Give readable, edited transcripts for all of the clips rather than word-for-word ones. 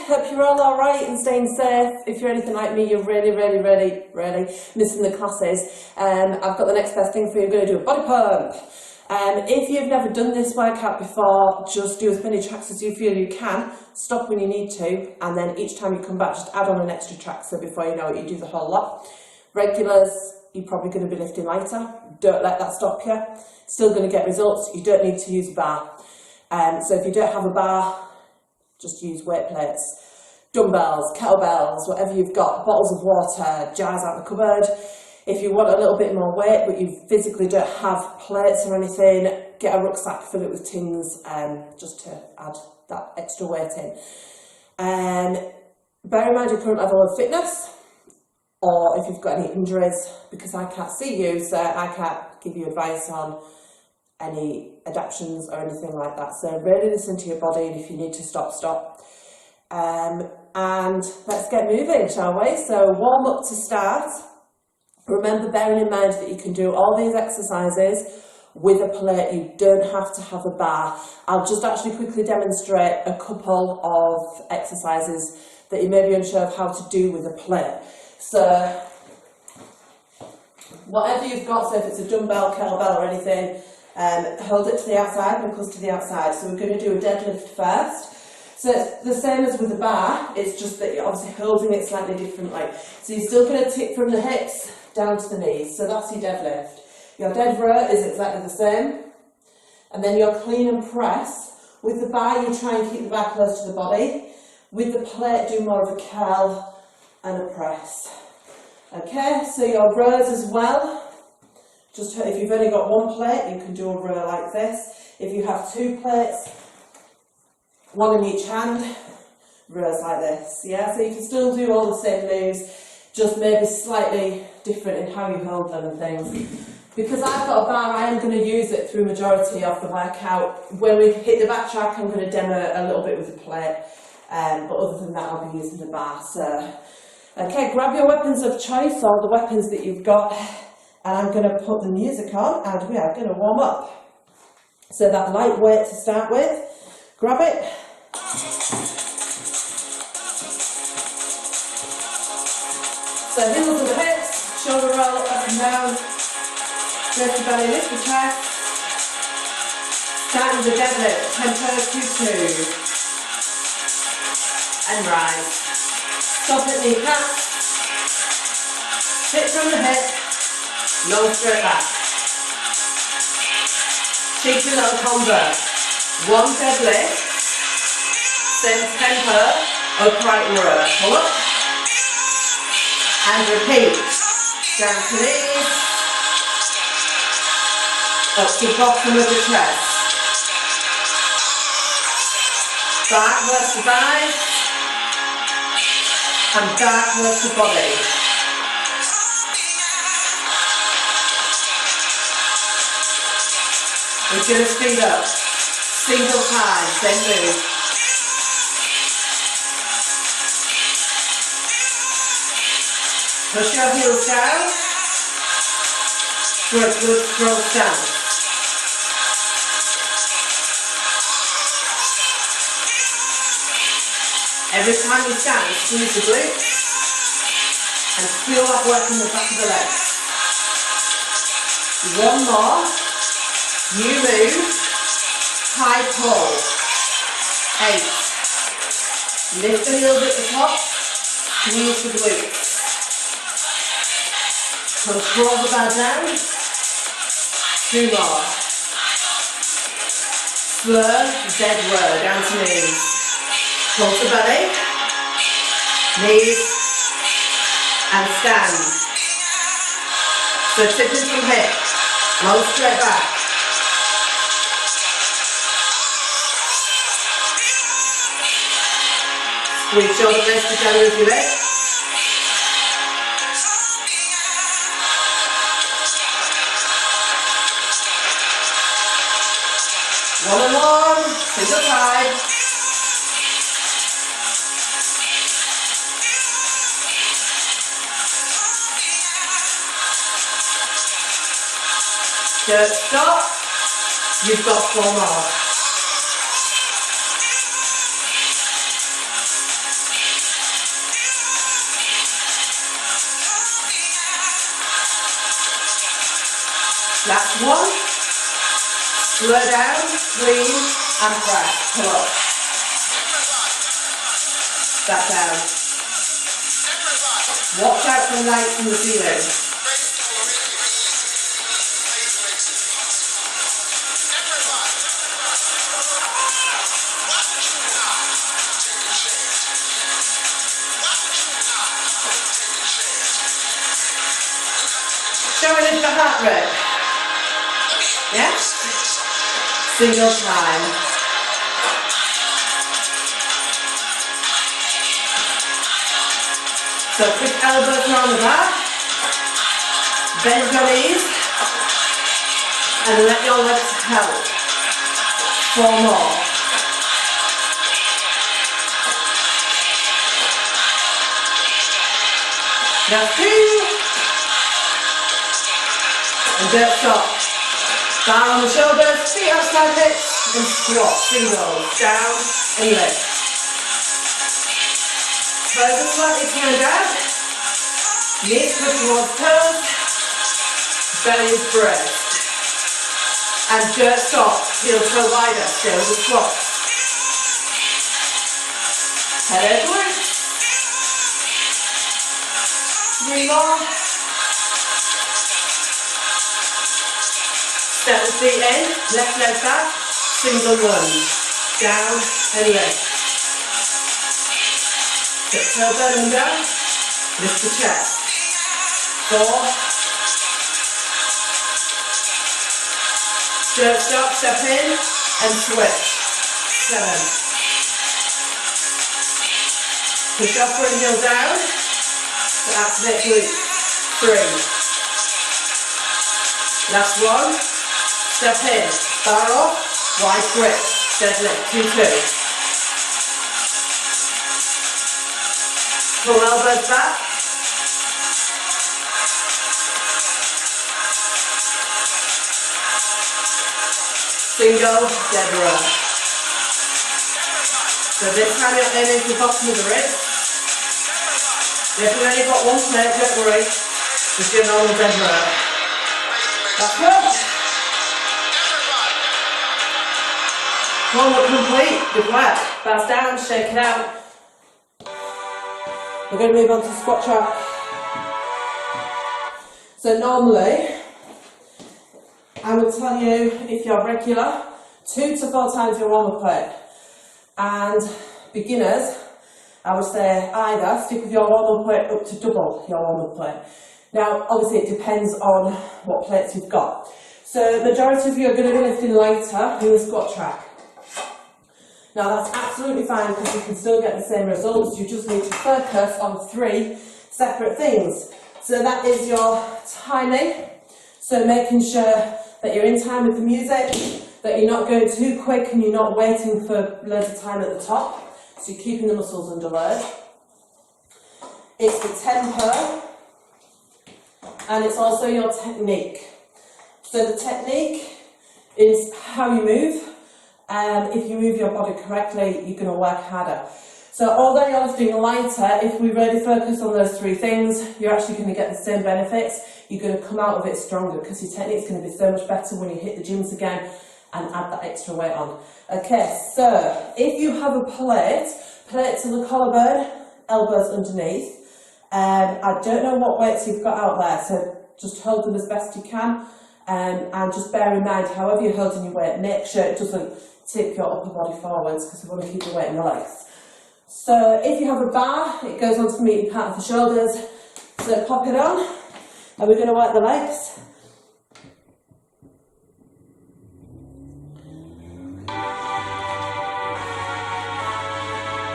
Hope you're all alright and staying safe. If you're anything like me, you're really missing the classes. I've got the next best thing for you. I'm going to do a body pump. If you've never done this workout before, just do as many tracks as you feel you can. Stop when you need to, and then each time you come back, just add on an extra track, so before you know it, you do the whole lot. Regulars, you're probably going to be lifting lighter. Don't let that stop you. Still going to get results. You don't need to use a bar. So if you don't have a bar, just use weight plates, dumbbells, kettlebells, whatever you've got, bottles of water, jars out the cupboard. If you want a little bit more weight but you physically don't have plates or anything, get a rucksack, fill it with tins, just to add that extra weight in. Bear in mind your current level of fitness, or if you've got any injuries, because I can't see you, so I can't give you advice on any adaptions or anything like that. So really listen to your body, and if you need to stop, stop. And let's get moving, shall we? So warm up to start. Remember, bearing in mind that you can do all these exercises with a plate. You don't have to have a bar. I'll just actually quickly demonstrate a couple of exercises that you may be unsure of how to do with a plate. So whatever you've got, so if it's a dumbbell, kettlebell or anything, hold it to the outside, knuckles to the outside. So we're going to do a deadlift first. So it's the same as with the bar, it's just that you're obviously holding it slightly differently. So you're still going to tip from the hips down to the knees, so that's your deadlift. Your dead row is exactly the same. And then your clean and press. With the bar, you try and keep the bar close to the body. With the plate, do more of a curl and a press. Okay, so your rows as well. Just if you've only got one plate, you can do a row like this. If you have two plates, one in each hand, rows like this. Yeah, so you can still do all the same moves, just maybe slightly different in how you hold them and things. Because I've got a bar, I am going to use it through majority of the workout. When we hit the back track, I'm going to demo a little bit with the plate, but other than that, I'll be using the bar. So, okay, grab your weapons of choice, or the weapons that you've got, and I'm going to put the music on, and we are going to warm up. So that light weight to start with, grab it. So heels and the hips, shoulder roll up and down, lift the belly, lift the chest. Start with the deadlift, tempo 2-2. And rise. Stop at knee cap. Hip from the hip, long straight back. Cheeky little combo. One deadlift, same tempo, upright row. Pull up. And repeat. Down to knees. Up to bottom of the chest. Back works the thighs. And back works the body. We're going to speed up. Single time, same move. Push your heels down. Good growth down. Every time you stand, squeeze the glutes and feel that work in the back of the legs. One more. New move. High pull. 8. Lift the heels at the top. Squeeze the glutes. Control the bar down. 2 more. Slow, dead row, down to knees. Hold the belly. Knees. And stand. So tipping from hip. Long straight back. Squeeze shoulder blades together as you lift. One and one, single side. Don't stop. You've got 4 more. Last one. Slow down, breathe, and press. Pull up. Back down. Watch out for the lights from the ceiling. Showing us the heart rate. Yeah? Single time. So quick elbows around the back. Bend your knees. And let your legs help. 4 more. Now 2. And don't stop. Bar on the shoulders, feet outside hips, and squat, singles, down, and lift. Toes are slightly turned out, knees push towards toes, belly is braced. And don't stop, heels go wider, stay with the squat. Head over. 3 more. Step the feet in, left leg back, single lunge, down and lift. Put tailbone under, lift the chest. 4. Don't stop, step in and switch. 7. Push upper and heel down to activate glutes. 3. Last one. Step in, bar off, wide grip, deadlift, 2-2. Pull elbows back. Single, dead row. So this time you're aiming for the bottom of the wrist. If you've only got one plate, don't worry, just do a normal dead row. That's good. Homework complete, good work. Bounce down, shake it out. We're going to move on to squat track. So normally, I would tell you, if you're regular, 2 to 4 times your warm-up plate. And beginners, I would say either stick with your warm-up plate up to double your warm-up plate. Now, obviously it depends on what plates you've got. So the majority of you are going to be lifting lighter in the squat track. Now that's absolutely fine because you can still get the same results, you just need to focus on 3 separate things. So that is your timing, so making sure that you're in time with the music, that you're not going too quick and you're not waiting for loads of time at the top, so you're keeping the muscles under load. It's the tempo, and it's also your technique. So the technique is how you move. If you move your body correctly, you're going to work harder. So although you're lifting lighter, if we really focus on those 3 things, you're actually going to get the same benefits. You're going to come out of it stronger because your technique is going to be so much better when you hit the gyms again and add that extra weight on. Okay, so if you have a plate to the collarbone, elbows underneath. I don't know what weights you've got out there, so just hold them as best you can. And just bear in mind, however you're holding your weight, make sure it doesn't tip your upper body forwards because we want to keep the weight in the legs. So if you have a bar, it goes onto the meaty part of the shoulders. So pop it on, and we're going to work the legs.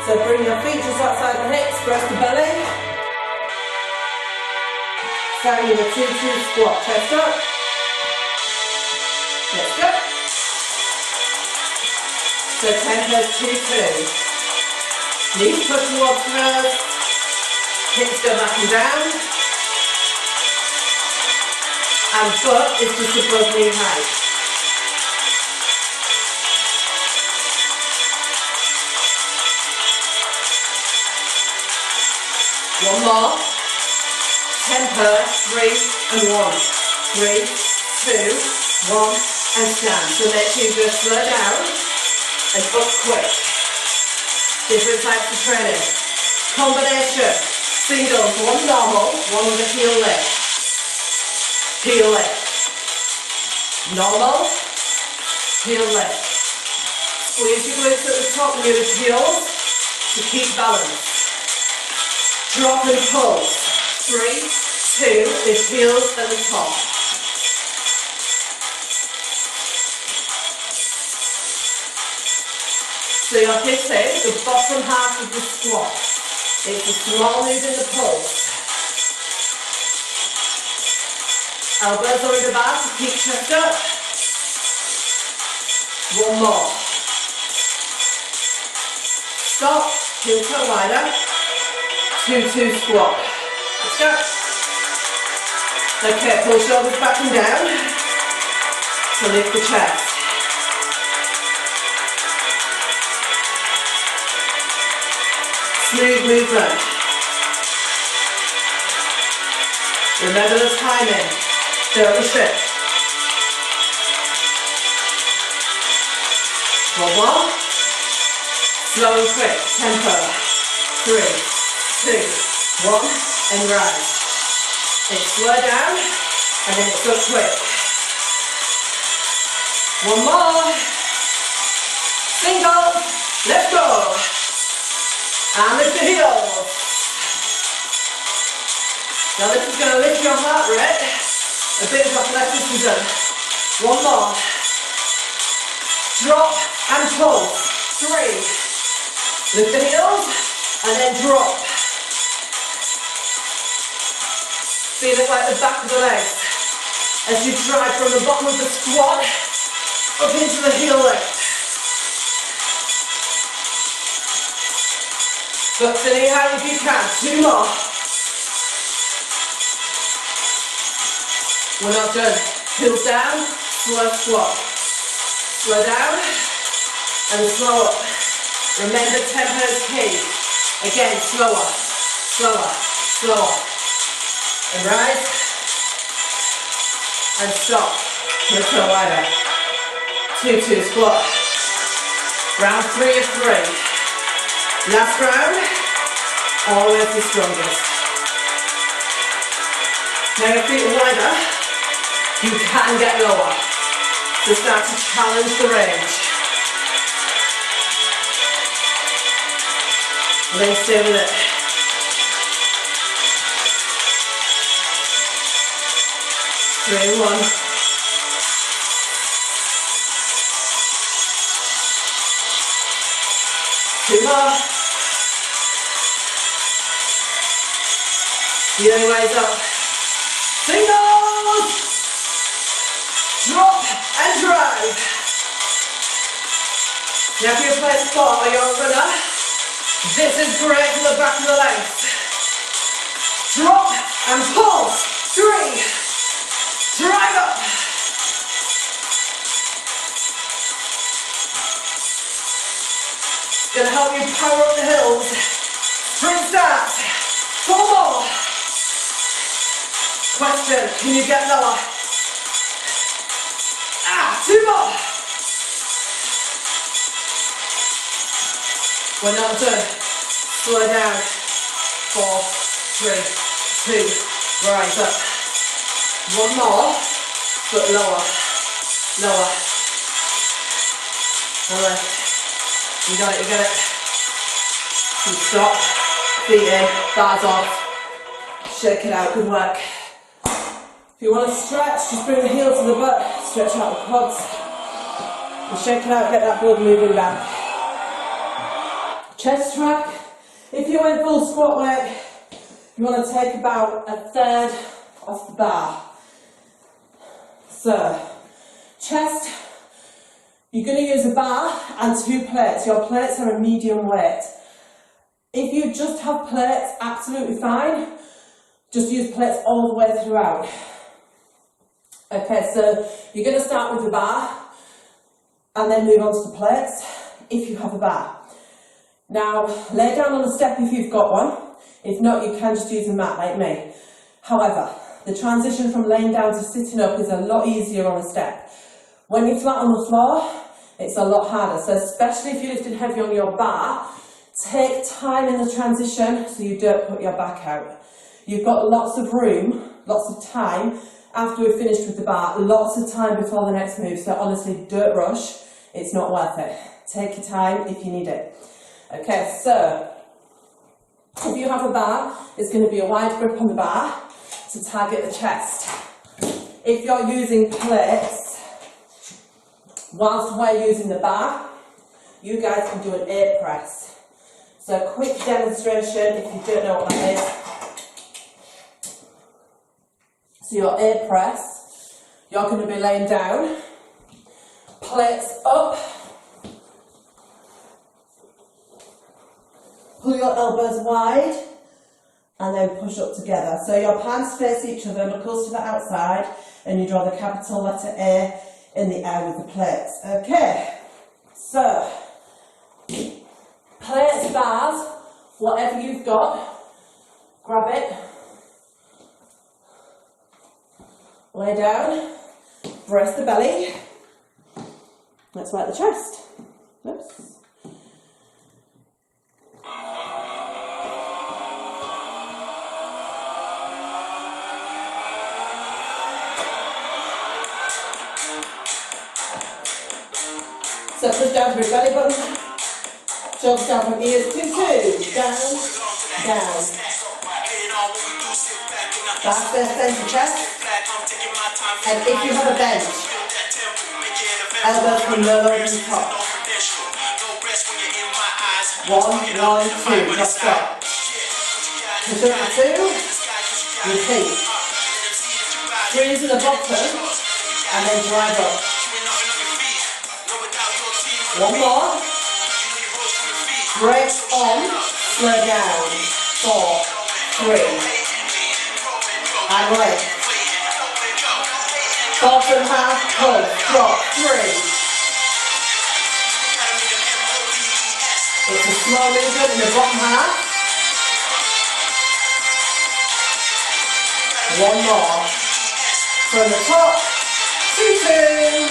So bring your feet just outside the hips, press the belly. Starting with a 2-2 squat, chest up. Let's go. So tempo's 2-2. Knees push towards toes. Hips go back and down. And butt is just above knee height. One more. Tempo, 3 and 1. 3, 2, 1, and stand. So make sure you go slow down and up quick. Different types of training. Combination. Singles, one normal, one with a heel lift. Heel lift. Normal, heel lift. Squeeze your glutes at the top near the heels to keep balance. Drop and pull. 3, 2, the heels at the top. So you're hitting the bottom half of the squat. It's a small move in the pulse. Elbows are in the bar to keep chest up. One more. Stop, heel toe wider. 2-2 squat. Let's go. Okay, pull shoulders back and down to lift the chest. Smooth movement. Remember the timing. Don't rush it. One more. Slow and quick. Tempo. 3, 2, 1, and rise. It's slow down, and then it's up quick. One more. Single. Let's go. And lift the heels. Now this is going to lift your heart rate a bit of athleticism. One more. Drop and pull. 3. Lift the heels and then drop. Feel it like the back of the legs as you drive from the bottom of the squat up into the heel lift. But finish out if you can. 2 more. We're not done. Heels down, slow squat. Slow down and slow up. Remember tempo is key. Again, slower, slower, slower. And rise. And stop. Heel toe wider. 2-2 squat. Round 3 of 3. Last round, always the strongest. Now your feet are wider, you can get lower. So start to challenge the range. And then stay with it. Three, 1. Two more. The other way's up. Singles! Drop and drive. Now if you play spot or you're a runner, this is great for the back of the legs. Drop and pull. 3. Drive up. It's going to help you power up the hills. Sprint start. 4 more. Question, can you get lower? 2 more. We're not done. Slow down. 4, 3, 2. Rise up. 1 more, but lower. Lower. And lift. You got it, you got it. And stop. Feet in, bars off. Shake it out, good work. If you want to stretch, just bring the heel to the butt, stretch out the quads. And shake it out, get that blood moving back. Chest track. If you went full squat weight, you want to take about 1/3 off the bar. So, chest, you're going to use a bar and 2 plates. Your plates are a medium weight. If you just have plates, absolutely fine. Just use plates all the way throughout. Okay, so you're going to start with the bar and then move on to the plates if you have a bar. Now, lay down on a step if you've got one. If not, you can just use a mat like me. However, the transition from laying down to sitting up is a lot easier on a step. When you're flat on the floor, it's a lot harder. So especially if you're lifting heavy on your bar, take time in the transition so you don't put your back out. You've got lots of room, lots of time after we've finished with the bar, lots of time before the next move. So honestly, don't rush. It's not worth it. Take your time if you need it. Okay, so if you have a bar, it's going to be a wide grip on the bar to target the chest. If you're using plates, whilst we're using the bar, you guys can do an 8 press. So a quick demonstration if you don't know what that is. So your 8 press, you're going to be laying down, plates up, pull your elbows wide, and then push up together. So your palms face each other, knuckles to the outside, and you draw the capital letter A in the air with the plates. Okay, so plates, bars, whatever you've got, grab it, lay down, brace the belly. Let's work the chest. Oops. So push down through belly button, shoulders down from ears to toe, down, down. Back first center chest, and if you have a bench, elbows come no lower than the top. 1, 2, just stop. Push up to 2, repeat. Squeeze to the bottom, and then drive up. 1 more. Break on, slow down. 4, 3. And wait. Bottom half, pull, drop, 3. It's a small movement in the bottom half. 1 more. From the top, 2, 2.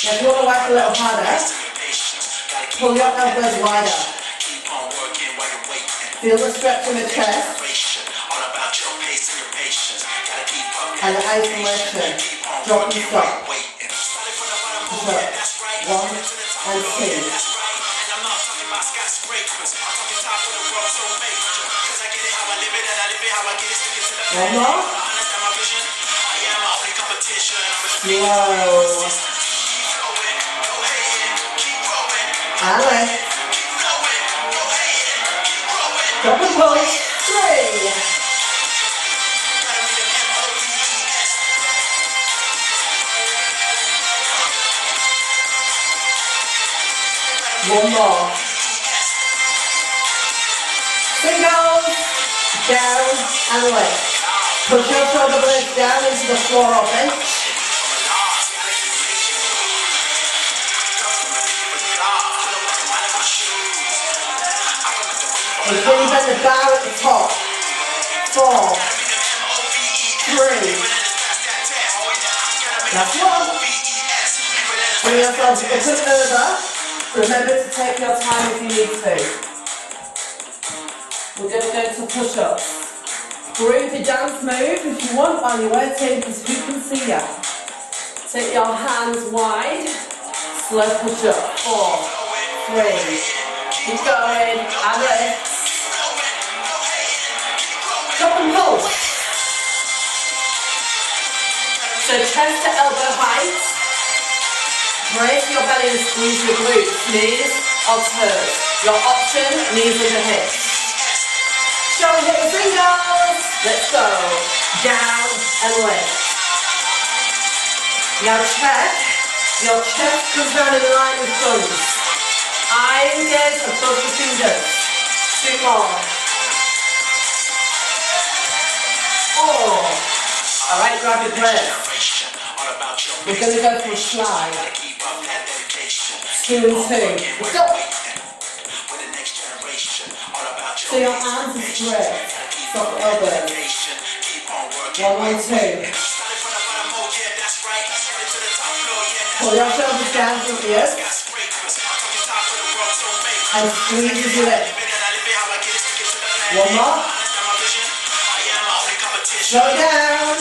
Now if you want to work a little harder, pull your elbows wider. Feel the stretch in the chest. And the isolation. Drop and stop. Push up. 1 and 2. One more. Slow. And lift. Drop and pull. 3. One more. Singles. Down and lift. Push your shoulder blades down into the floor or bench. And really bend the bar at the top. 4, 3. That's 1. Bring yourselves up and over. Remember to take your time if you need to. We're going to go to push-ups. Group a dance move if you want while you're waiting, because who can see you? Take your hands wide. Slow push-up. 4, 3. Keep going. And lift. Drop and pull. So chest to elbow height. Brace your belly and squeeze your glutes. Knees or toes. Your option, knees in the hips. Shoulder hip singles. Let's go. Down and lift. Now check. Your chest comes down in line with thumbs. Eye and gaze above the fingers. 2 more. 4. Alright, grab your plate. We're going to go for a slide. 2 and 2. Let's go. So your arms are straight. Stop the elbows. 1, 2. Pull your shoulders down from here. And squeeze your leg. One more. Slow down.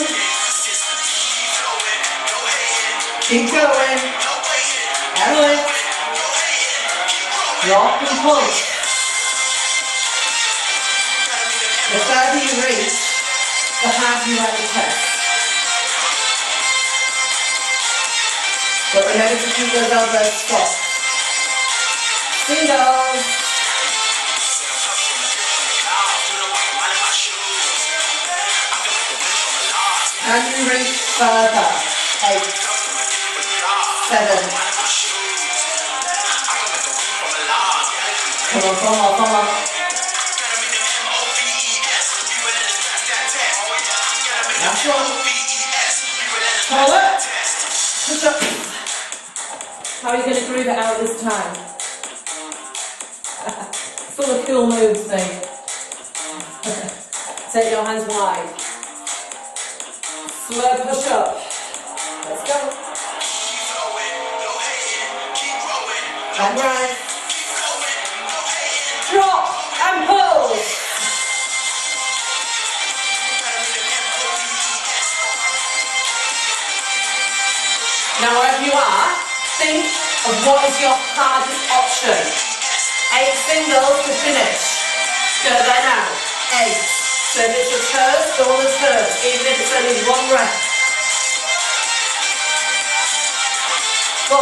Keep going. And lift. Rock and pull. The further you reach, the harder you let the chest. But remember to keep those elbows soft. Singles. Can you reach further? 8, 7. Come on, come on, come on. That's one. Hold it. Push up. How are you going to groove it out this time? Full of cool moves, Steve. Take your hands wide. Slow push up. Let's go. And rise. Drop and pull. Now wherever you are, think of what is your hardest option. 8 singles to finish. Go there now. 8. So if it's a turn, go on the turn, even if it's only 1 rep. 4.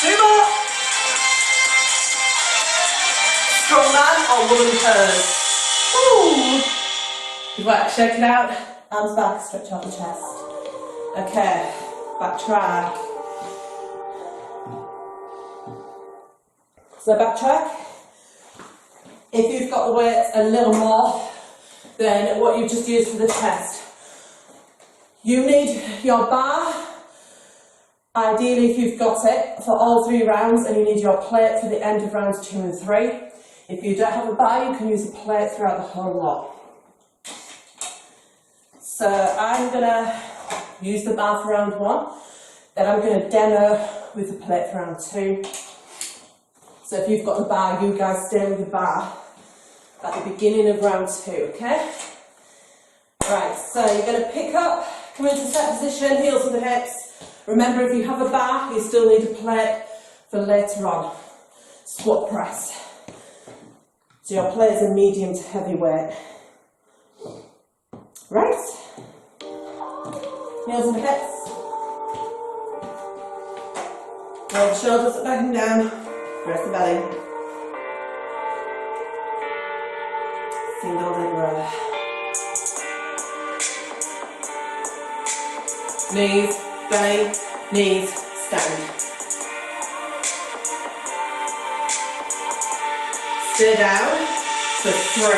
2 more. Strong man or woman pose. Woo! Good work, shake it out. Arms back, stretch out the chest. Okay, backtrack. So backtrack. If you've got the weight a little more than what you've just used for the chest, you need your bar, ideally if you've got it, for all 3 rounds, and you need your plate for the end of rounds 2 and 3. If you don't have a bar, you can use a plate throughout the whole lot. So I'm going to use the bar for round 1, then I'm going to demo with the plate for round 2. So if you've got the bar, you guys stay with the bar at the beginning of round 2, okay? Right, so you're going to pick up, come into set position, heels to the hips. Remember, if you have a bar, you still need a plate for later on. Squat press. So your plate is a medium to heavy weight. Right? Heels and hips. Roll the shoulders back and down. Press the belly. Single leg row. Knees, belly, knees, stand. Stay down for 3,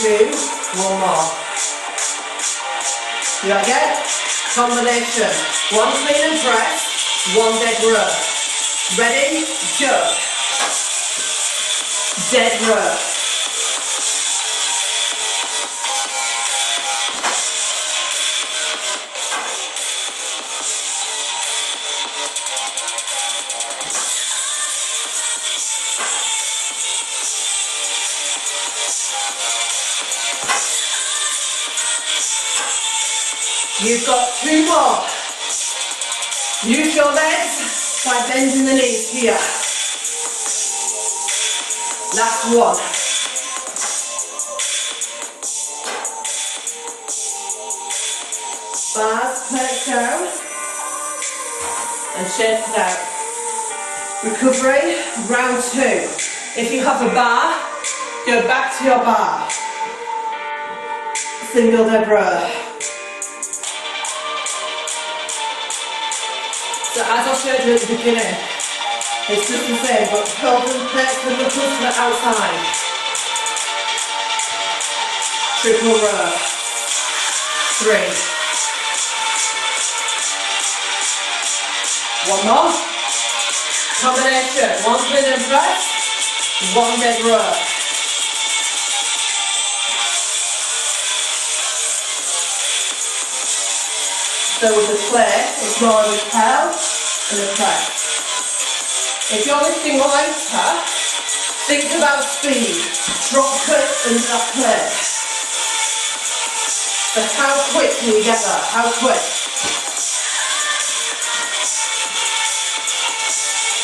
2, 1 more. You like it? Combination. 1 clean and press, 1 dead row. Ready? Go. Dead row. You've got 2 more. Use your legs by bending the knees here. Last one. Bars, plate down. And shake it out. Recovery, round 2. If you have a bar, go back to your bar. Single leg row. So as I showed you at the beginning, it's just the same, but hold and place the knuckles to the outside. Triple row. 3. 1 more. Combination. 1 clean and press, 1 dead row. So with the plate, it's more of a curl and a press. If you're lifting lighter, think about speed. Drop quick into that plate. But how quick can you get there? How quick?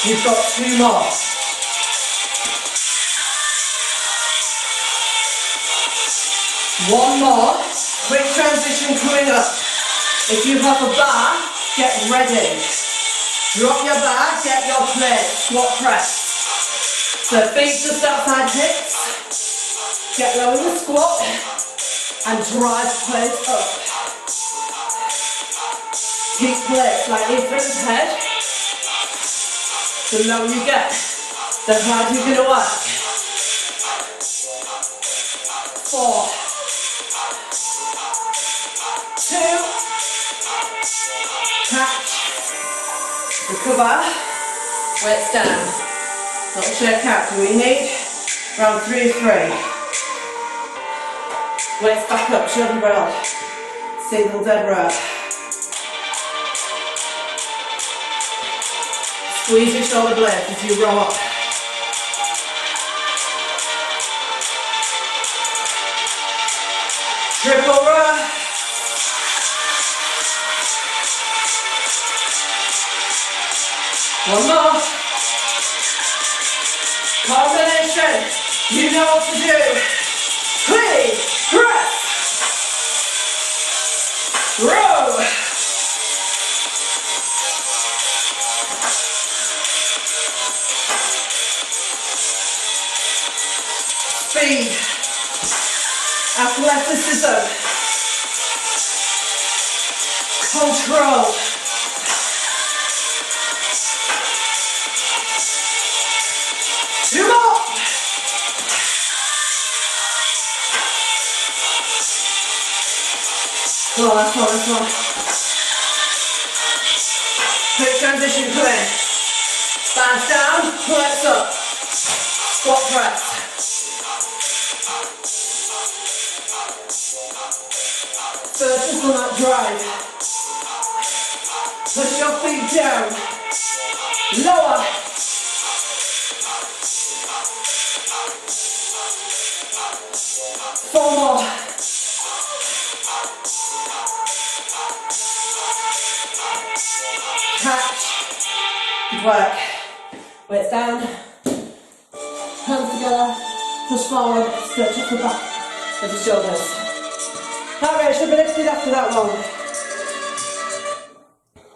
You've got 2 more. One more. Quick transition coming up. If you have a bar, get ready. Drop your bar, get your plate. Squat press. So feet just outside hips. Get low in the squat and drive plate up. Keep plates like Ethan's head. The lower you get, the harder you're going to work. 4, 2, catch, recover, weights down. Not a shake out. Do we need? Round 3 of 3. Weights back up, shoulder roll. Single dead row. Squeeze your shoulder blades as you roll up. Triple row. One more. Combination. You know what to do. Clean. Press. Row. Speed. Athleticism. Control. Two more. Come on, last one, last one. Quick transition, come in. Bounce down, plates up. Squat press. Focus on that drive. Push your feet down. Lower. Four more. Catch. Good work. Weights down. Hands together. Push forward. Stretch up the back of the shoulders. Alright, should be lifted after that one.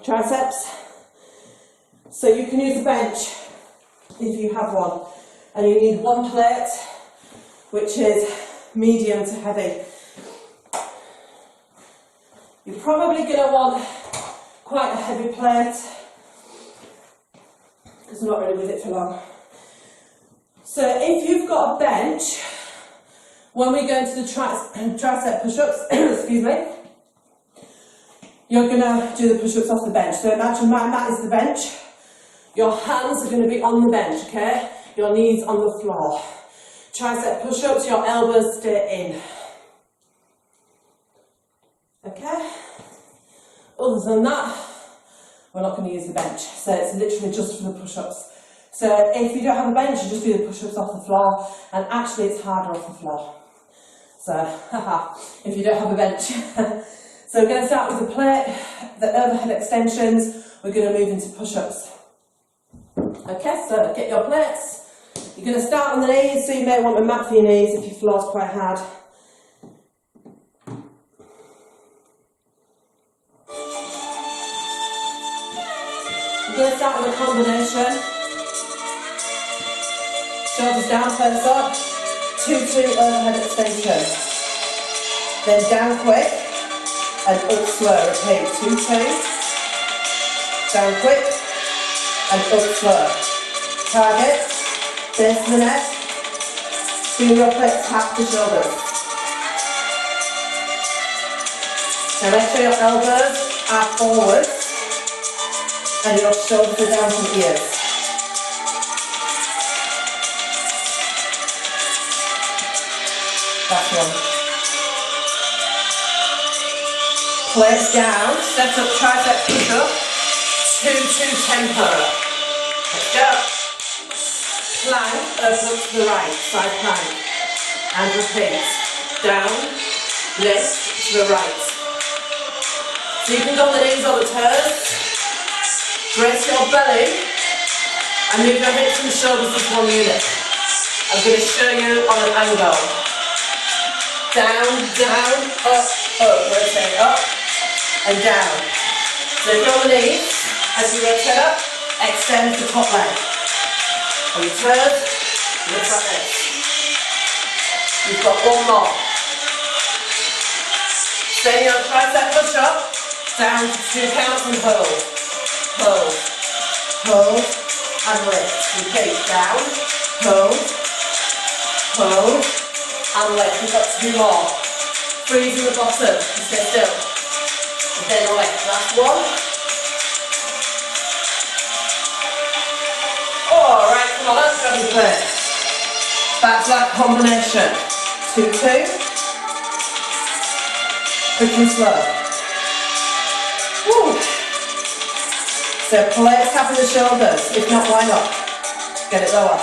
Triceps. So you can use a bench if you have one. And you need one plate, which is medium to heavy. You're probably going to want quite a heavy plate, because I'm not really with it for long. So if you've got a bench, when we go into the tricep push-ups, excuse me, you're going to do the push-ups off the bench. So imagine my mat is the bench. Your hands are going to be on the bench, okay? Your knees on the floor. Tricep push-ups, your elbows stay in. Okay? Other than that, we're not going to use the bench. So it's literally just for the push-ups. So if you don't have a bench, you just do the push-ups off the floor. And actually it's harder off the floor. So, haha, if you don't have a bench. So we're going to start with the plate, the overhead extensions. We're going to move into push-ups. Okay, so get your plates. You're going to start on the knees, so you may want a mat for your knees if your floor's quite hard. We're going to start with a combination. Shoulders down, first up. 2-2 overhead extension. Then down quick and up slow. Repeat, 2-2. Down quick and up slow. Target, base of the neck. Feel your plates tap the shoulders. Now make sure your elbows are forward and your shoulders are down from ears. That's one. Plates down, set up tricep push-up, 2-2 tempo. Let's go. Plank, open up to the right, side plank. And repeat. Down, lift to the right. So you can go on the knees or the toes. Brace your belly and move your hips and shoulders as one unit. I'm going to show you on an angle. Down, down, up, up. Rotate up and down. So if you're on the knees, as you rotate up, extend the top leg. On your toes, lift like this. You've got one more. Stay on tricep push up, down to 2 counts and hold. Hold, hold, and lift. Repeat, down, hold, hold, and lift. We've got 2 more. Freeze in the bottom, and stay still. And then lift. Last one. Alright, come on, let's grab your plate. Back to that combination. 2-2. Quick and slow. Woo. So plates tapping the shoulders. If not, why not? Get it lower.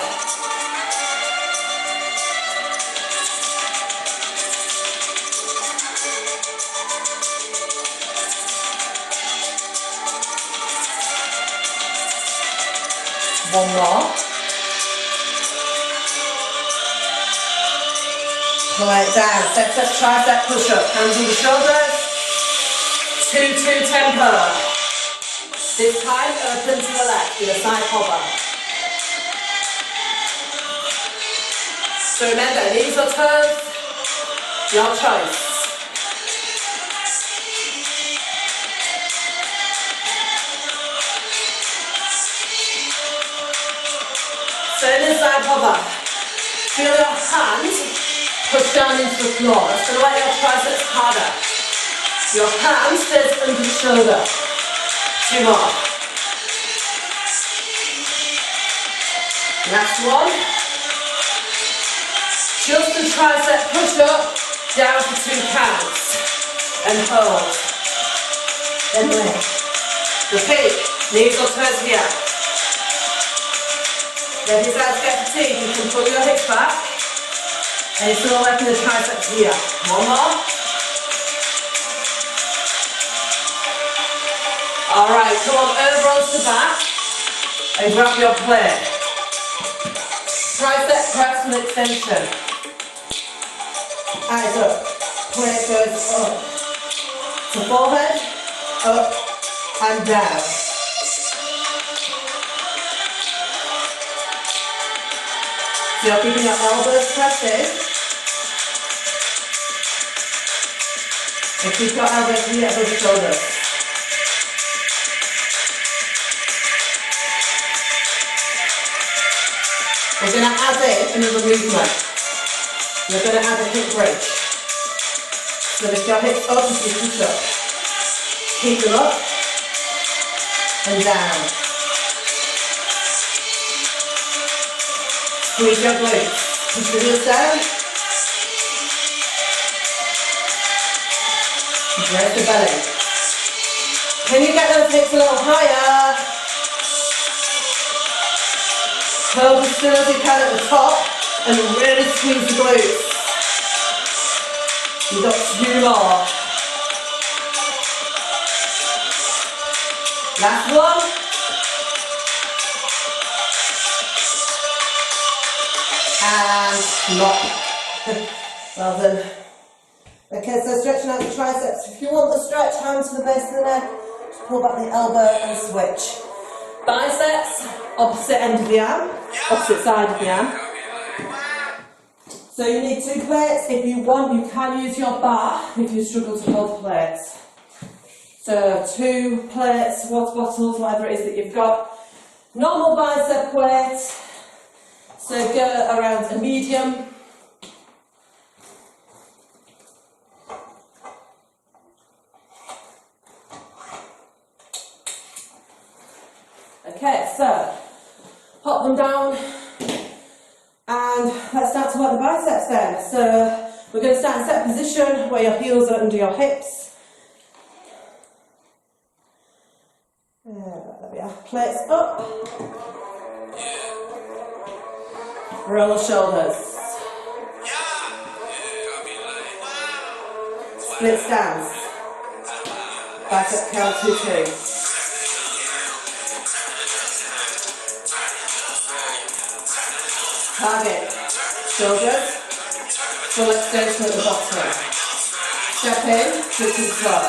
One more. Plate down. Set up tricep push up. Hands on the shoulders. 2-2 tempo. This time open to the left with a side hover. So remember, knees or toes, your choice. So in this side hover, feel your hand push down into the floor. That's going to let your triceps harder. Your hand stays under the shoulder. 2 more. Last one. Just the tricep push up, down for 2 counts. And hold. Then lift. Repeat. Knees or toes here. Then if you start to get fatigued, you can pull your hips back. And you're still working the triceps here. One more. Alright, come on, over onto the back and grab your plate. Tricep press and extension. Eyes up. Plate goes up. So forehead, up and down. So you're keeping your elbows pressed in. And keep your elbows here above the shoulders. We're going to add in another movement. You're going to add a hip bridge. So lift your hips up as you push up. Keep them up and down. Squeeze your glutes. Push the heels down. Brace the belly. Can you get those hips a little higher? Hold as still as you can at the top and really squeeze the glutes. You've got 2 more. Last one. And lock. Well done. Okay, so stretching out the triceps. If you want the stretch, hands to the base of the neck, just pull back the elbow and switch. Biceps, opposite end of the arm, opposite side of the arm. So you need 2 plates. If you want, you can use your bar if you struggle to hold plates. So 2 plates, water bottles, whatever it is that you've got. Normal bicep weight. So go around a medium. Okay, so pop them down and let's start to work the biceps then. So we're going to start in set position where your heels are under your hips. Get our plates up. Roll the shoulders. Split stance. Bicep curl 2-2. Target. Shoulders. Full extension at the bottom. Step in, switch and slow.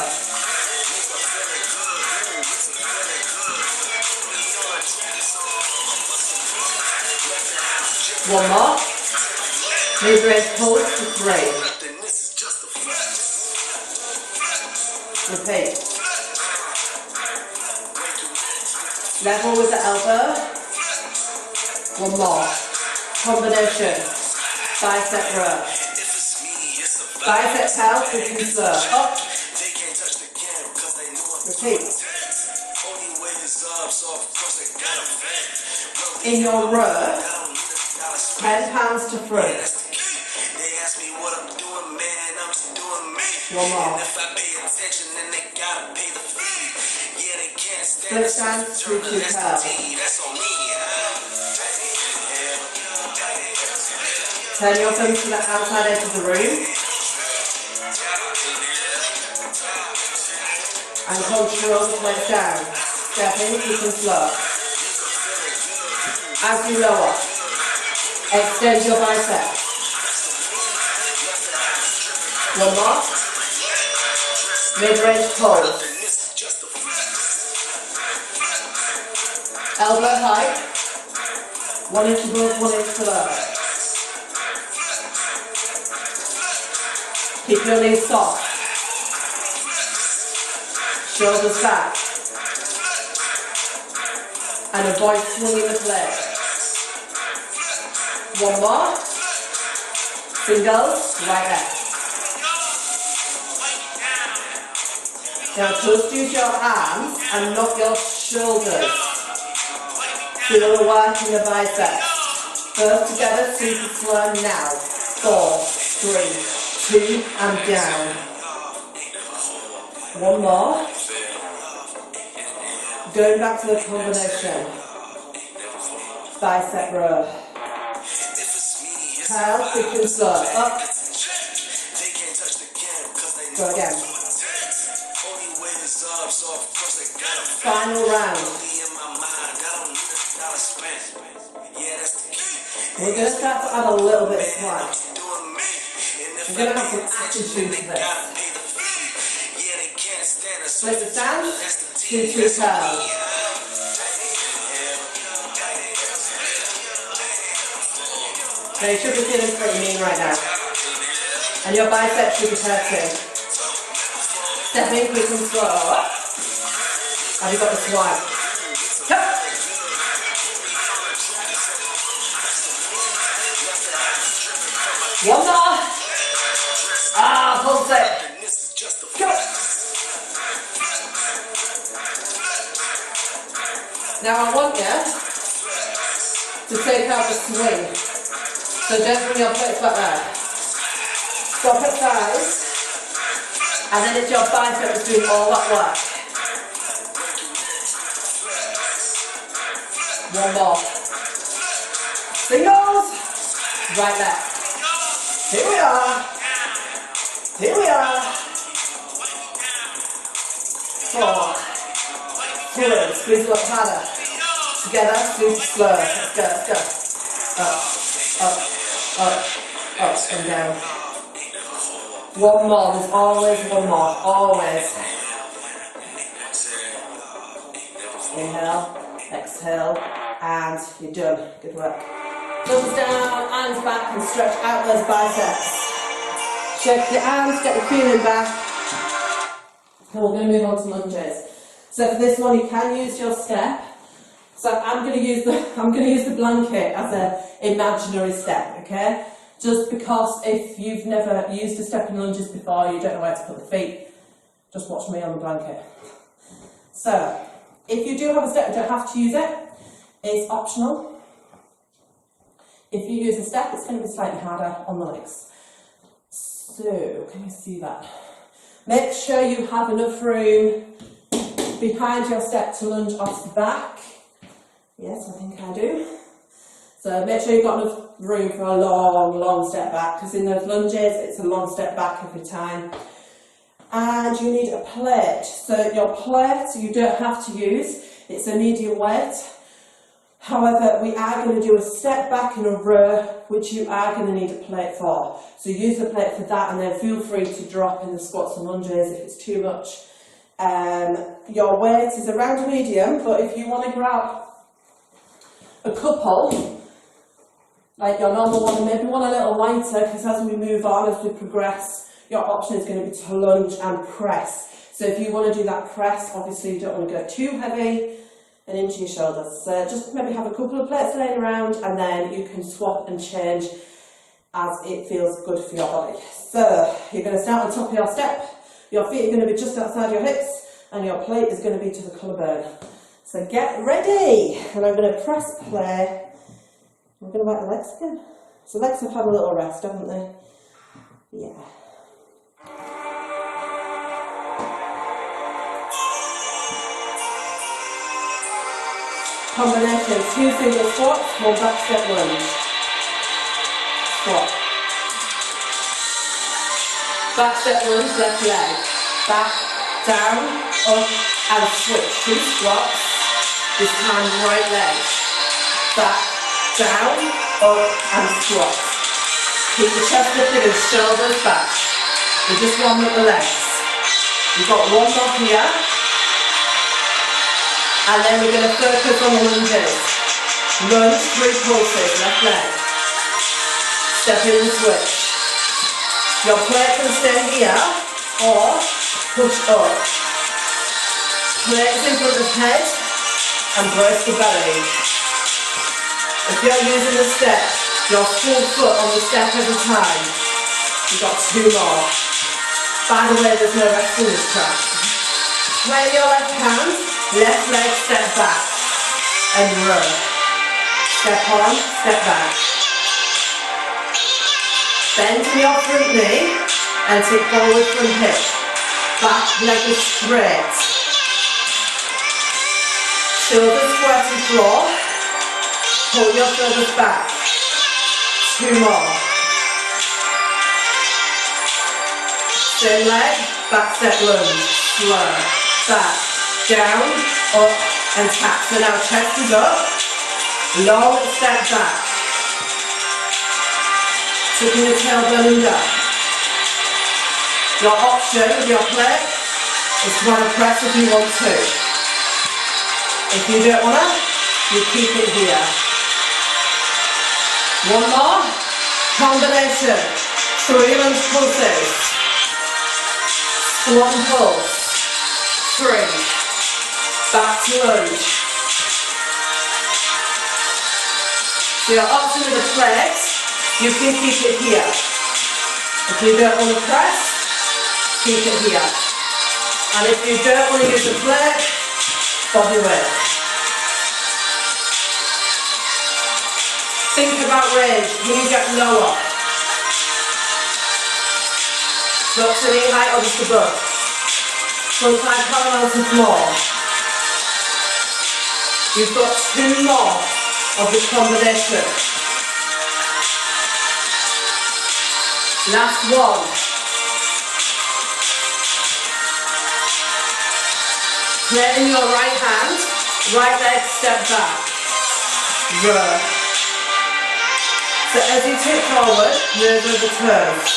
One more. Mid-range pull for 3. Repeat. Level with the elbow. One more. Combination. Bicep row. Bicep curl, switch and slow. Up. Repeat. In your row, 10 pounds to free. One more. Split stance, 2-2 curl. Turn your thumbs to the outside edge of the room. And control the legs down. Step in, keep and slow. As you lower, extend your bicep. One more. Mid-range pull. Elbow height. 1 inch above, 1 inch below. Keep your knees soft. Shoulders back. And avoid swinging the leg. One more. Singles, right there. Now just use your arms and not your shoulders. Feel the work in the biceps. First together, super slow now. 4, 3, 2, and down. One more. Going back to the combination. Bicep row. Curl, quick and slow. Up. Go again. Final round. We're going to start to add a little bit of slack. We're going to have some attitude to this. Split the stance, 2-2 curls. Now you should be feeling pretty mean right now. And your biceps should be hurting. Step in quick and slow. Have you got the swag? Come. One more. Pulse it. Go. Now I want you to take out the swing. So just bring your plates back there. Stop at thighs. And then it's your bicep that's doing all that work. One more. Singles. Right there. Here we are. Here we are. 4, 3, squeeze a lot harder. Together, super slow. Let's go, let's go. Up, and down. One more, there's always one more, always. Inhale, exhale, and you're done. Good work. Thumbs down, arms back, and stretch out those biceps. Shake your arms, get the feeling back. And we're going to move on to lunges. So for this one, you can use your step. So I'm going to use the blanket as an imaginary step, okay? Just because if you've never used a step in lunges before, you don't know where to put the feet, just watch me on the blanket. So, if you do have a step, you don't have to use it. It's optional. If you use a step, it's going to be slightly harder on the legs. So, can you see that? Make sure you have enough room behind your step to lunge off the back. Yes, I think I do. So make sure you've got enough room for a long, long step back, because in those lunges it's a long step back every time. And you need a plate. So your plate you don't have to use, it's a medium weight. However, we are going to do a step back in a row, which you are going to need a plate for. So use the plate for that, and then feel free to drop in the squats and lunges if it's too much. Your weight is around medium, but if you want to grab a couple, like your normal one, and maybe one a little lighter, because as we move on, as we progress, your option is going to be to lunge and press. So if you want to do that press, obviously you don't want to go too heavy and into your shoulders. So just maybe have a couple of plates laying around, and then you can swap and change as it feels good for your body. So you're going to start on top of your step, your feet are going to be just outside your hips, and your plate is going to be to the collarbone. So get ready, and I'm going to press play. I'm going to work the legs again. So legs have had a little rest, haven't they? Yeah. Combination, 2 single squats, 1 back step lunge. Squat. Back step lunge, left leg. Back, down, up, and switch. 2 squats. This time right leg. Back, down, up, and squat. Keep the chest lifted and shoulders back. And just warm up the legs. We've got 1 more here. And then we're going to focus on the lunges. Lunge, 3 pulses, left leg. Step in and switch. Your plate can stay here, or push up. Plate is in front of the head, and brace the belly. If you're using the step, your full foot on the step every time. You've got 2 more. By the way, there's no rest in this track. Plate your left hand. Left leg, step back, and row. Step on, step back. Bend to your front knee, and take forward from hip. Back leg is straight. Shoulders square to floor. Pull your shoulders back. 2 more. Same leg, back step lunge. Slow. Back. Down, up, and tap. So now chest is up, long step back. Tucking the tailbone under. Your option with your plate is to want to press if you want to. If you don't want to, you keep it here. 1 more. Combination. 3 lunge pulses. Squat and pulse. 3. Back to lunge. So your option with the plate, you can keep it here. If you don't want to press, keep it here. And if you don't want to use the plate, body weight. Think about range. Can you get lower? Drop to knee height or just above. Front side parallel to floor. You've got 2 more of this combination. Last one. Plate in your right hand, right leg step back. Row. So as you tip forward, move over toes.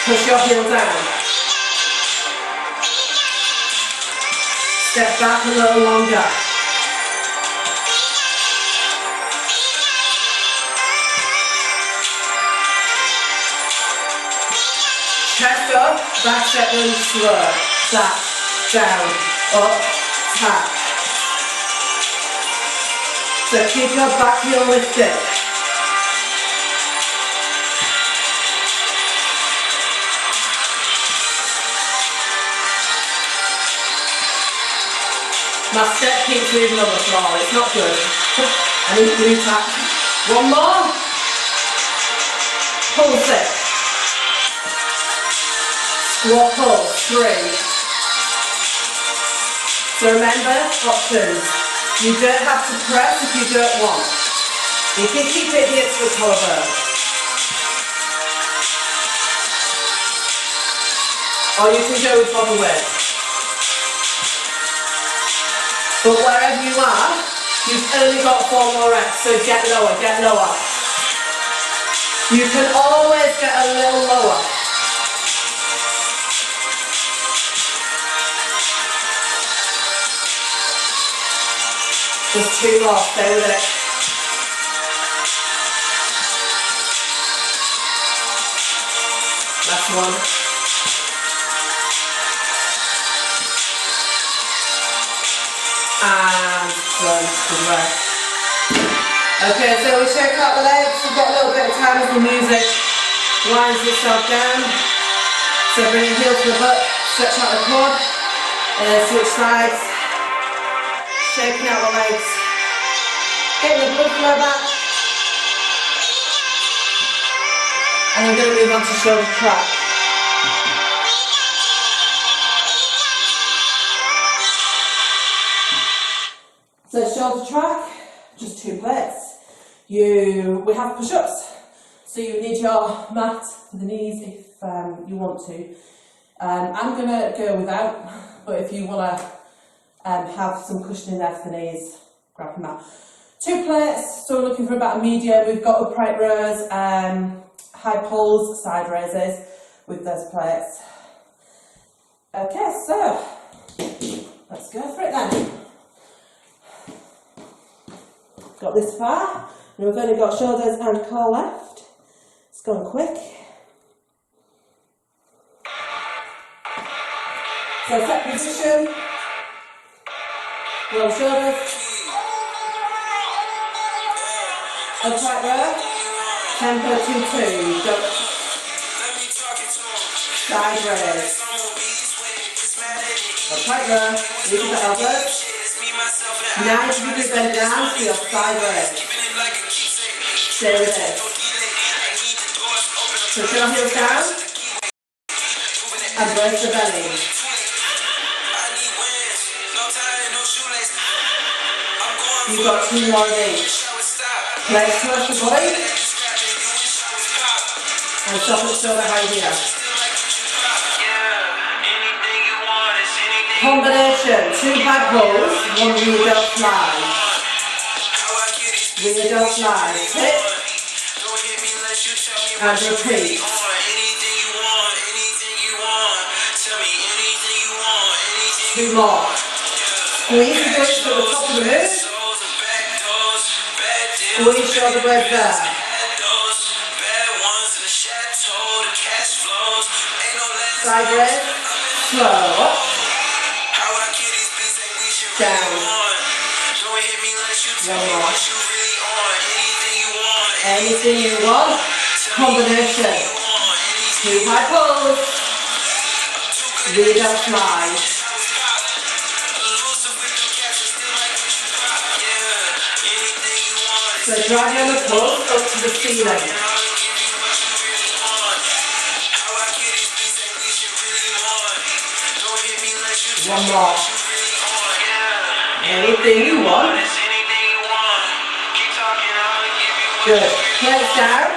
Push your heel down. Step back a little longer. Chest up, back step lunge slow. Back, down, up, tap. So keep your back heel lifted. My step keeps moving on the floor, it's not good. I need to do tap. 1 more. Pulse it. Squat pull, 3. So remember, options. You don't have to press if you don't want. You can keep it here to the collarbone. Or you can go with bottom weight. But wherever you are, you've only got 4 more reps, so get lower, get lower. You can always get a little lower. Just 2 more, stay with it. Last one. And one, good work. Okay, so we shake out the legs, we've got a little bit of time as the music winds itself down. So bring your heel to the butt, stretch out the quad, and then switch sides. Shaking out the legs. Getting the blood flow back. And we're going to move on to shoulder track. So shoulder track, just 2 plates. We have push-ups, so you need your mat for the knees if you want to. I'm going to go without, but if you want to have some cushioning there for the knees, grab your mat. 2 plates, so we're looking for about a medium. We've got upright rows, high pulls, side raises with those plates. Okay, so let's go for it then. Got this far, and we've only got shoulders and core left. It's gone quick. So set position, roll shoulders, upright row, tempo 2-2, jump, side raise, upright row, use the elbows. Now you can bend down to your side raise. Stay with it. Push your heels down and brace the belly. You've got 2 more of each. Legs towards the body and stop the shoulder high here. Combination, 2 back pulls, 1 rear delt slide. Rear delt slide, hit and repeat. 2 more. Squeeze the glutes to the top of the move. Squeeze shoulder blades there. Side raise, slow up. Down. 1 more. Anything you want. Combination. 2 high pulls. Rear delt slide. So drive your pull up to the ceiling. 1 more. Anything you want. Good. Legs down.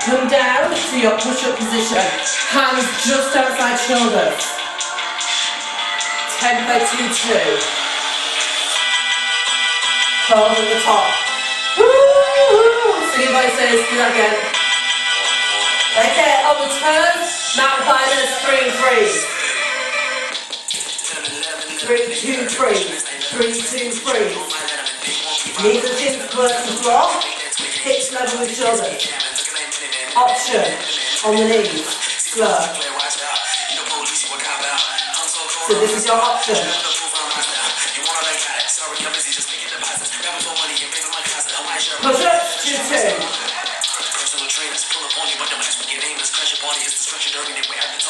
Come down to your push-up position. Hands just outside shoulders. Tempo 2-2. Hold at the top. Woo-hoo. Singing voices. Do that again. Okay, on the toes. Mountain climbers. 3 and 3. 3, 2, 3. 3, 2, 3. Knees and shins close to the floor. Hips level with shoulders. Option on the knees. Slow. So this is your option. Push up, 2-2.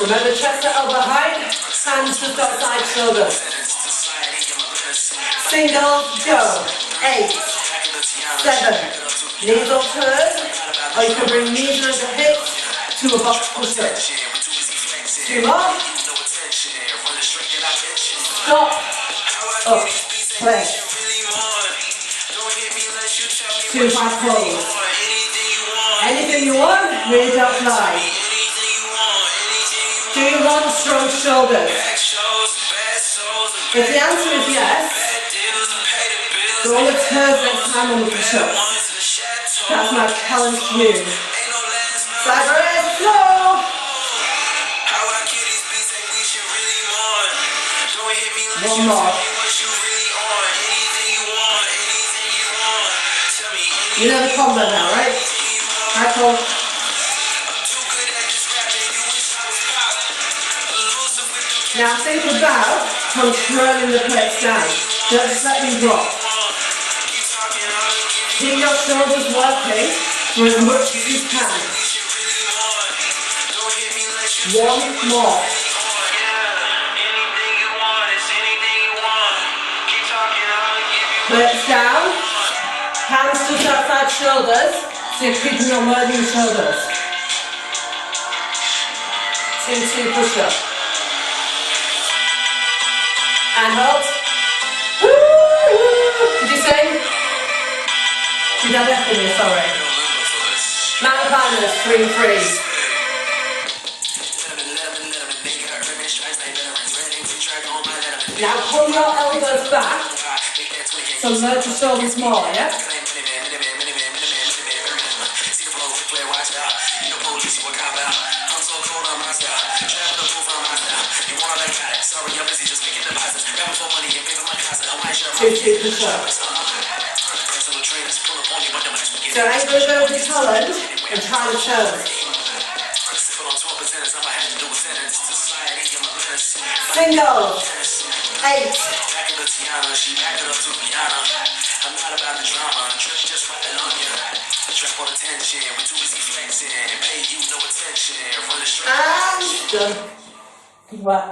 Remember chest to elbow height. Hands just outside shoulders. Single, go. 8, 7. Knees or toes, or you can bring knees and the hips to a box push-up. 2 more. Stop. Up. Play. 2 high pulls. Anything you want, really don't fly. Do you want strong shoulders? If the answer is yes, go on the toes next time on the push-ups. That's my challenge to you. Side raise, slow. 1 more. You know the combo now, right? High pull. Now think about controlling the plates down. Don't just let them drop. Keep your shoulders working for as much as you can. 1 more. Plates down. Hands just outside shoulders, so you're keeping your loading shoulders. 2 push-up. And hold. Did you sing? You done that for me, sorry. Mountain climbers, 3 freeze. Now pull your elbows back, so load your shoulders more, yeah? Two push-ups. So I'm going to go with the challenge and try the toes. Single. 8. And done. Good work.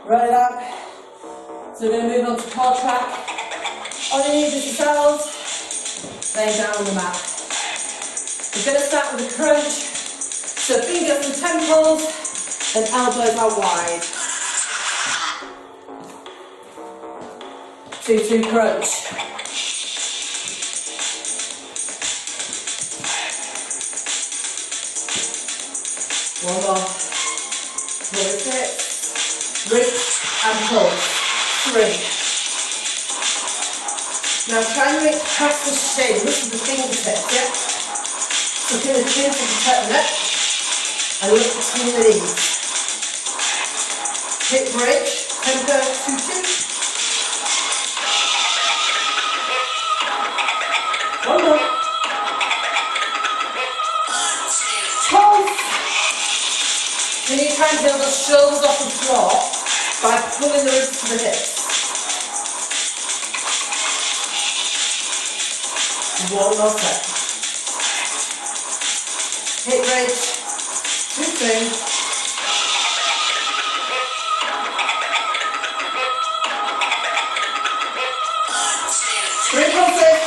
Roll it up. So we're going to move on to core track. On your knees with yourselves, laying down on the mat. We're going to start with a crunch. So fingers and temples and elbows out wide. 2 crunch. One more. With it. Reach and pull. 3. Now try and reach past the shin, look at the fingertips, yeah? So feel the chin to protect the neck and look between the knees. Hip bridge, tempo 2-2. 1 more. Pulse. Can you try and feel the shoulders off the floor by pulling the wrists to the hips? 1 more set. Hip bridge, 2-3. 3 pulses.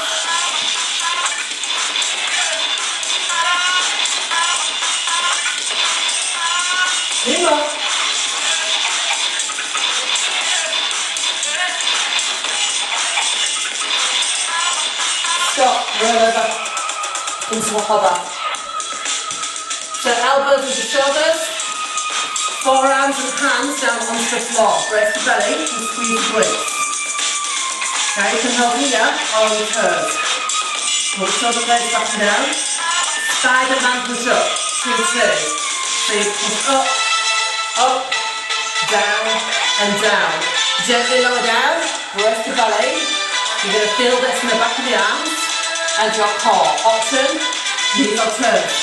2 more. Stop, roll over into a hover. So elbows into shoulders, forearms and hands down onto the floor. Brace the belly and squeeze the glutes. Now you can hold here or on the toes. Pull the shoulder blades back and down. Spider-Man push up, 2-2. So you push up, up, down and down. Gently lower down, brace the belly. You're going to feel this in the back of the arms and your core. Option, knees or toes.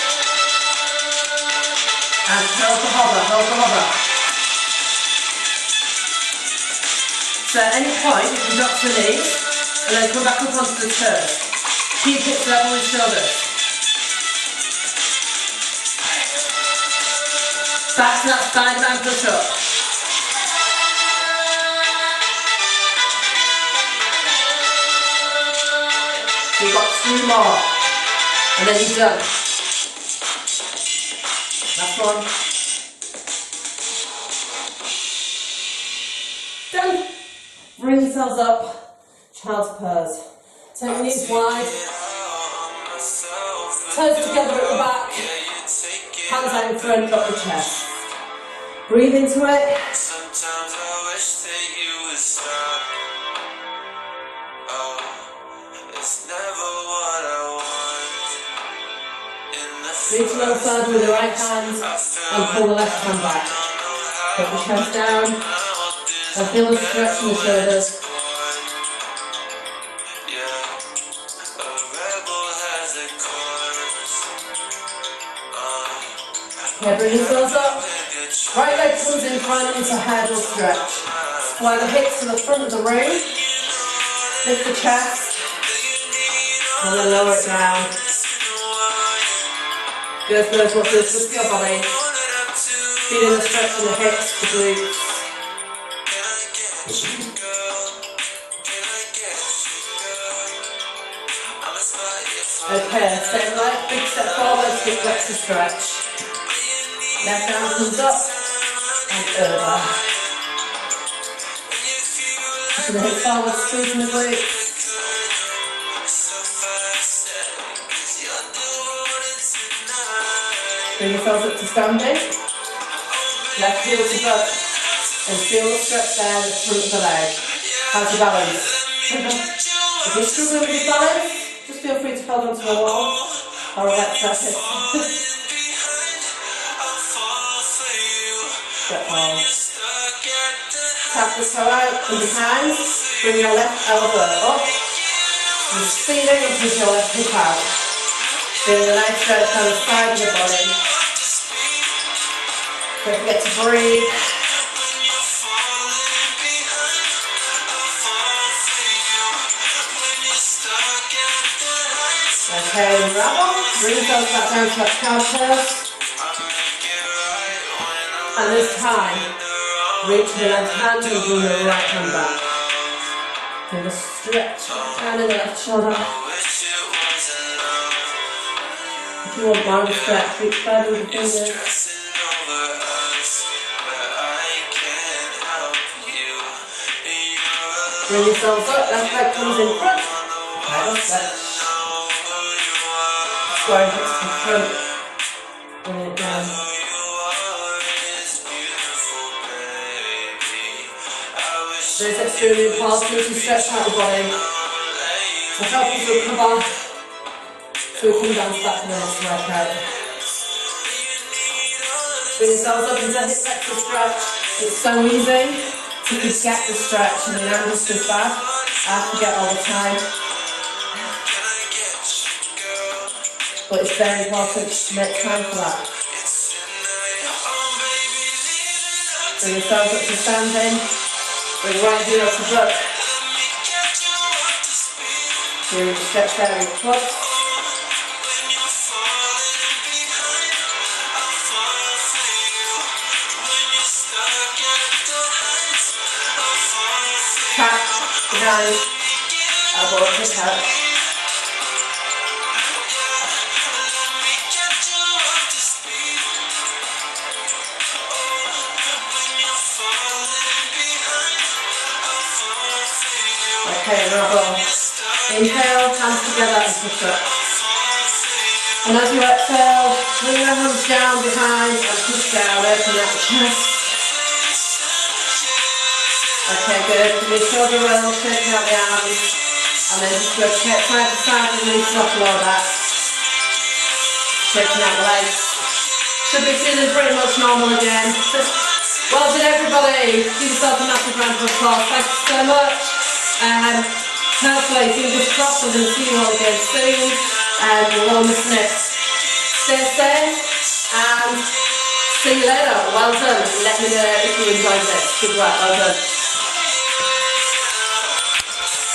And hold the hover, hold the hover. So at any point you can drop to the knees and then come back up onto the toes. Keep hips level with shoulders. Back to that Spider-Man push up. You've got 2 more, and then you're done. Last one. bring yourselves up, child's pose. Take your knees wide, toes together at the back, hands out in front, drop the chest. Breathe into it. Sometimes I wish that you would stop. Oh, it's never what I want. Reach a little further with the right hand and pull the left hand back. Put the chest down and feel the stretch in the shoulders. Okay, bring yourselves up. Right leg comes in front into head or stretch. Square the hips to the front of the room. Lift the chest. And then lower it down. Good, good. Watch this. Lift your body. Feeling the stretch in the hips, the glutes. Okay, same leg. Big step forward. Big flex to stretch. Left arm comes up and over. Pushing the hips forward, squeezing the glutes. Bring yourselves up to standing. Left heel to butt. And feel the stretch there in the front of the leg. How's your balance? If you're struggling with your balance, just feel free to hold onto a wall or a wet surface. Step on. Tap the toe out from behind. Bring your left elbow up. And speed it and push your left hip out. Feel the nice stretch down the side of the body. Don't forget to breathe. Okay, unravel. Bring yourself back down to that cow pose. And this time, reach the left hand and bring the right hand back. Feel the stretch down in the left shoulder. If you want more stretch, reach further with the fingers. Bring yourselves up, left leg comes in front. Pedal stretch. Square hips to the front. Bring it down. Those extremely important to stretch out the body to help you to recover so we can bounce back to the next workout. Bring yourselves up into hip flexor stretch. It's so easy to forget the stretch and then just go back. I forget all the time. But it's very important to make time for that. Bring yourselves up to standing. Bring right heel to butt. Here we stretch down your foot. Tap, behind, elbow to tap. Okay, unravel. Inhale, hands together and push up. And as you exhale, bring your hands down behind and push down, open up the chest. Okay, good. Give me a shoulder roll, shaking out the arms. And then just go side to side and release off lower back. Shaking out the legs. Should be feeling pretty much normal again. Well done everybody. Give yourself a massive round of applause. Thank you so much. Hopefully, fingers crossed, I'm going to see you all again soon, and you're all missing it. Stay safe, and see you later. Well done. Let me know if you enjoyed this. Good work. Well done.